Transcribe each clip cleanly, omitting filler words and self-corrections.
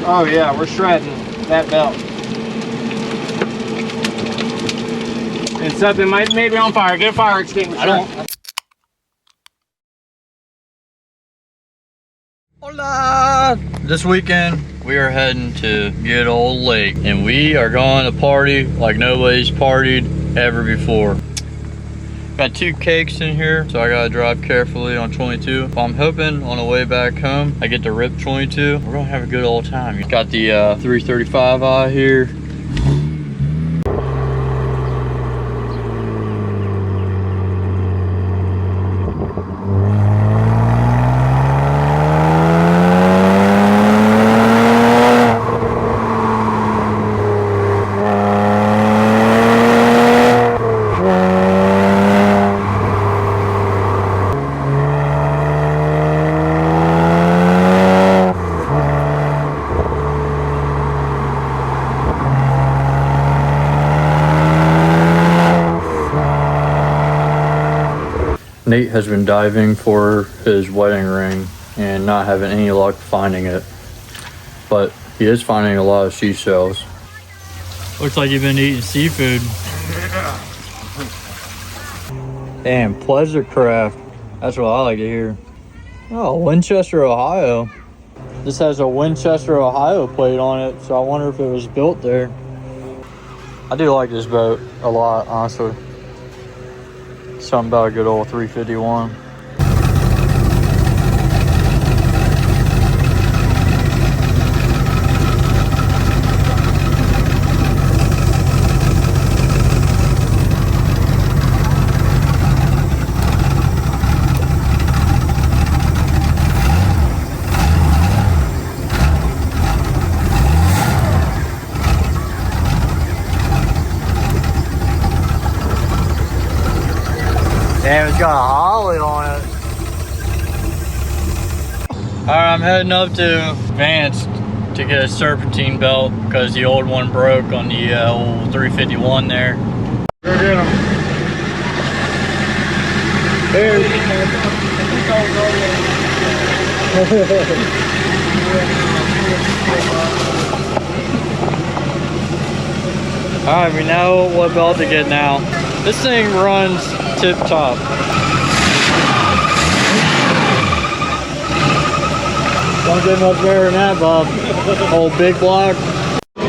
Oh yeah, we're shredding that belt. And something might maybe on fire. Get a fire extinguisher. I don't. Hola! This weekend we are heading to good old lake, and we are going to party like nobody's partied ever before. Got 2 cakes in here, so I gotta drive carefully on 22. I'm hoping on the way back home I get to rip 22. We're gonna have a good old time. Got the 335i here. Nate has been diving for his wedding ring and not having any luck finding it, but he is finding a lot of seashells. Looks like you've been eating seafood. Damn, pleasure craft. That's what I like to hear. Oh, Winchester, Ohio. This has a Winchester, Ohio plate on it, so I wonder if it was built there. I do like this boat a lot, honestly. Something about a good old 351. Damn, it's got a Holly on it. Alright, I'm heading up to Vance to get a serpentine belt because the old one broke on the old 351 there. Go get him. Alright, we know what belt to get now. This thing runs tip top. Don't get much better than that, Bob. Old big block. I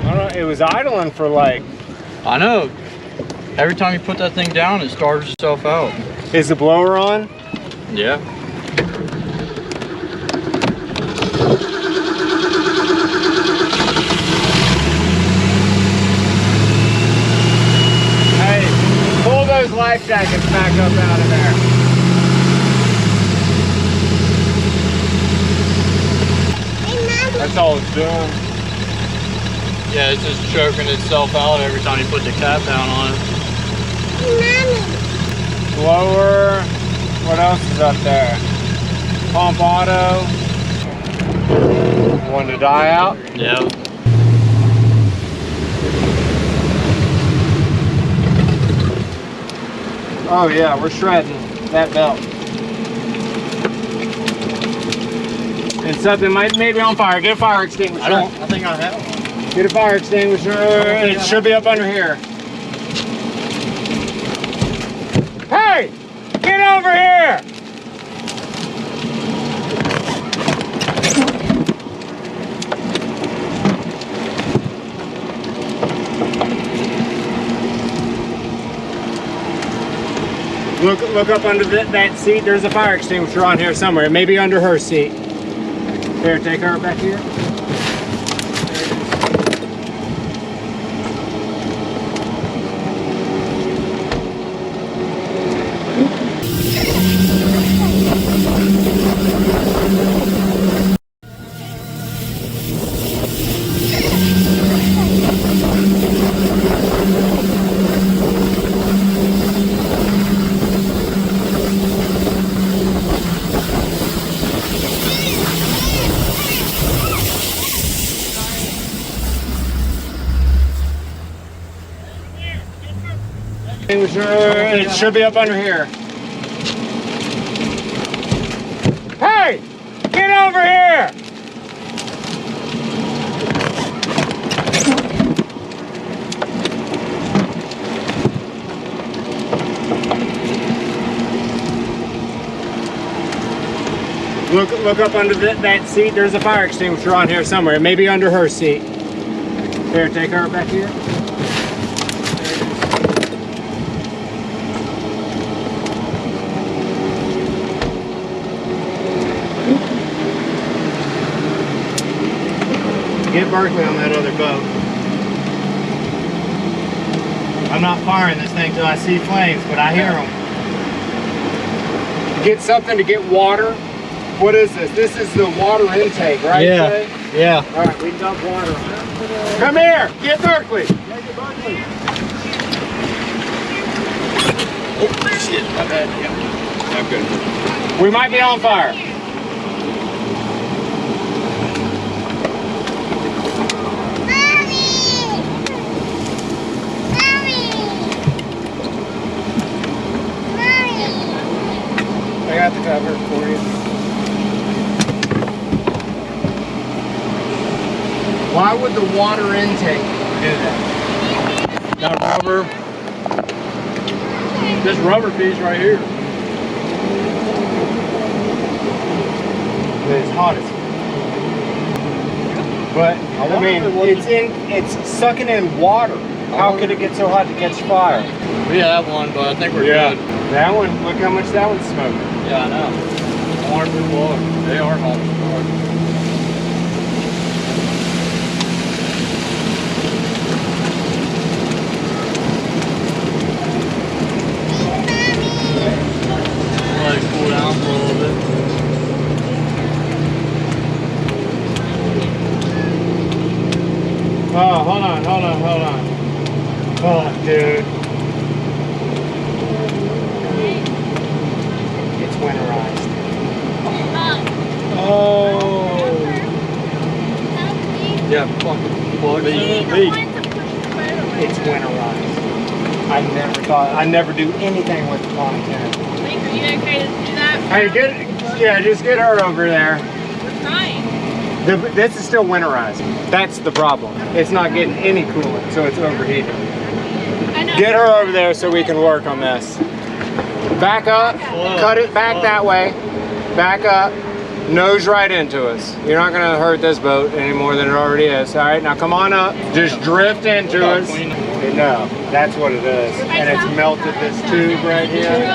don't know, it was idling for like... I know. Every time you put that thing down, it starts itself out. Is the blower on? Yeah. Those life jackets back up out of there. That's all it's doing. Yeah, it's just choking itself out every time you put the cap down on it. Blower. What else is up there? Pump auto. One to die out? Yeah. Oh yeah, we're shredding that belt. And something might maybe on fire. Get a fire extinguisher. I think I have one. Get a fire extinguisher. It should be up under here. Hey! Get over here! Look up under that seat. There's a fire extinguisher on here somewhere. Maybe under her seat. Here, take her back here. It should be up under here. Hey! Get over here! Look up under that seat. There's a fire extinguisher on here somewhere. Maybe under her seat. Here, take her back here. Get Berkeley on that other boat. I'm not firing this thing till I see flames, but I hear them. Get something to get water. What is this? This is the water intake, right? Yeah. Trey? Yeah. All right, we dump water on it. Come here, get Berkeley. Yeah, get Berkeley. Oh shit! My bad. Yeah. I'm good. We might be on fire. I got the cover for you. Why would the water intake do that? Got rubber. This rubber piece right here. It's hot as but I mean, it's sucking in water. How could it get so hot to catch fire? We have one, but I think we're good. That one, look how much that one's smoking. Yeah, I know. Hard to blow. They are hot as fuck. Let it cool down for a little bit. Oh, hold on. Oh, dude. It's winterized. Oh. Yeah, fucking plug it in. It's winterized. I never do anything with the content. Are you okay to do that? Hey, just get her over there. We're trying. This is still winterized. That's the problem. It's not getting any coolant, so it's overheating. I know. Get her over there so we can work on this. Back up, cut it back that way. Back up, nose right into us. You're not gonna hurt this boat any more than it already is. All right, now come on up. Just drift into us. No, that's what it is. And it's melted this tube right here.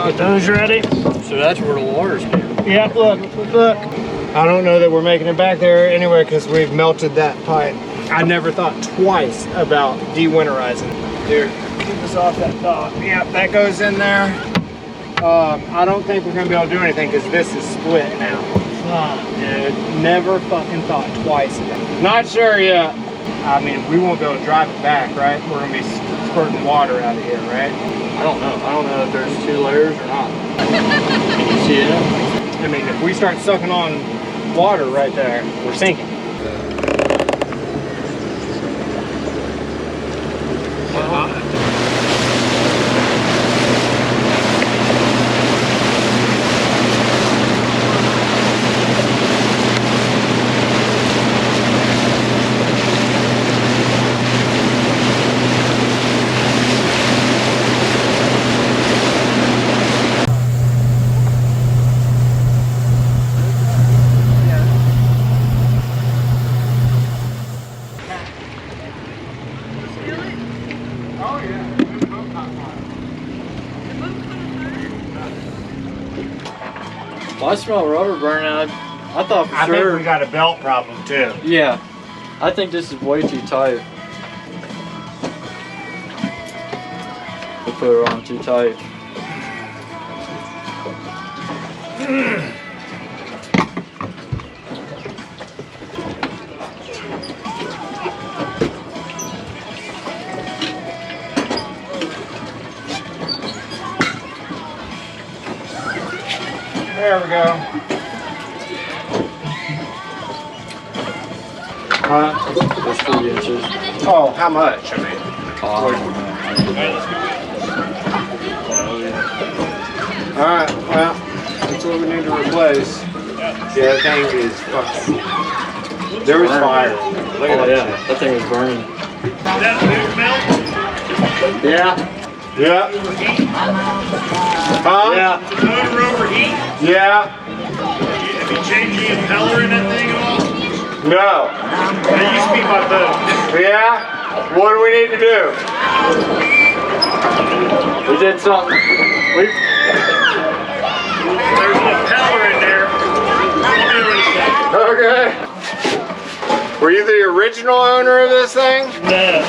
Get those ready. So that's where the water's coming. Yep, look. I don't know that we're making it back there anyway because we've melted that pipe. I never thought twice about de-winterizing. Here, keep this off that top. Yep, that goes in there. I don't think we're gonna be able to do anything because this is split now. Dude, never fucking thought twice about it. Not sure yet. I mean, we won't be able to drive it back, right? We're gonna be squirting water out of here, right? I don't know. I don't know if there's 2 layers or not. Can you see it? I mean, if we start sucking on water right there, we're sinking. Well, I smell rubber burning out. I thought for I sure. think we got a belt problem too. Yeah. I think this is way too tight. We put it on too tight. There we go. There's 3 inches. Oh, how much? I mean, all right. Well, that's what we need to replace. Yeah, that thing is fucking. There was fire. Look at that. That thing was burning. That big melt? Yeah. Yeah. Huh? Yeah. The motor overheat? Yeah. Have you changed the impeller in that thing at all? No. That used to be my boat. Yeah. What do we need to do? We did something. There's an impeller in there. I'll be right back. Okay. Were you the original owner of this thing? No.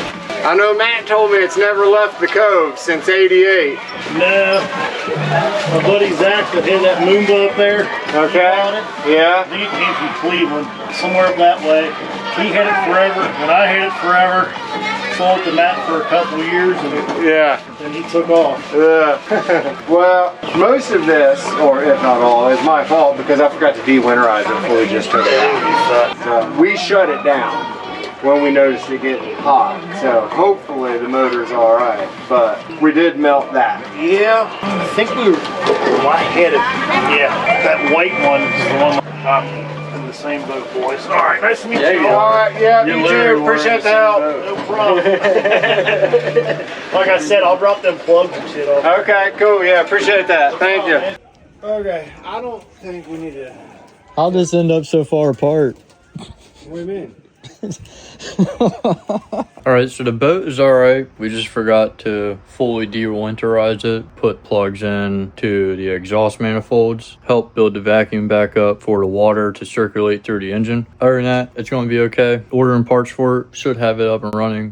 I know Matt told me it's never left the cove since '88. No. My buddy Zach that had that Moomba up there. Okay. On it. Yeah. I think it came from Cleveland, somewhere up that way. He had it forever, and I had it forever. Sold it to Matt for a couple of years, and Yeah. then he took off. Well, most of this, or if not all, is my fault because I forgot to de-winterize it before we just took it out. So we shut it down when we noticed it getting hot. So hopefully the motor's all right, but we did melt that. Yeah, I think we were light-headed. Yeah, that white one is the one I'm in the same boat, boys. All right, nice to meet you. All right, yeah, You you literally too. were Appreciate in the the help. No problem. Like I said, I'll drop them plugs and shit off. Okay, cool. Yeah, appreciate that. Thank you. Okay, I don't think we need to. How'd this end up so far apart? What do you mean? Alright, so the boat is alright. We just forgot to fully de-winterize it, put plugs in to the exhaust manifolds, help build the vacuum back up for the water to circulate through the engine. Other than that, it's going to be okay. Ordering parts for it, should have it up and running.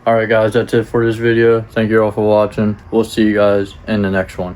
Alright guys, that's it for this video. Thank you all for watching. We'll see you guys in the next one.